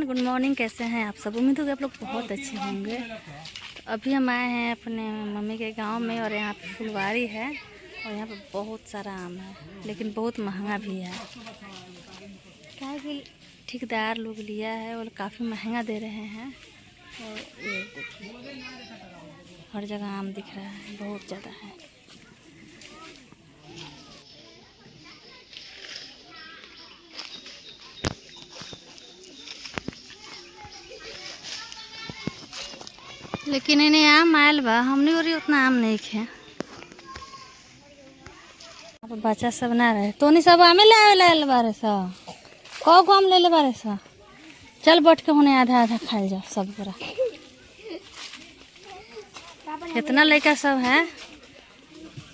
Good morning. कैसे हैं आप सब? उम्मीद होगी आप लोग बहुत अच्छे होंगे। तो अभी हम आए हैं अपने मम्मी के गांव में और यहाँ पे फुलवारी है और यहाँ पे बहुत सारा आम है, लेकिन बहुत महंगा भी है। क्या है कि ठेकेदार लोग लिया है और काफ़ी महंगा दे रहे हैं। और ये देखिए हर जगह आम दिख रहा है, बहुत ज़्यादा है। लेकिन इन्हें आम आयल बा, हमने और उतना आम नहीं खे। अब बच्चा सब ना रहे तो नहीं सब आमे ले बारे सा को आम ले बारे सा। चल बैठ के होने आधा आधा खाए जाओ सब पूरा। कितना लड़का सब है,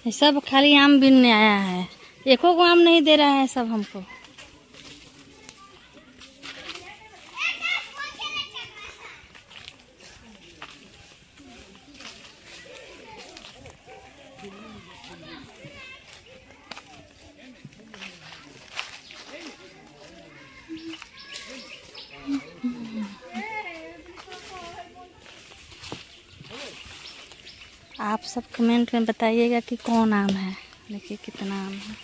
ये सब खाली आम बीनने आया है, एको को आम नहीं दे रहा है सब हमको। आप सब कमेंट में बताइएगा कि कौन आम है। देखिए कितना आम है।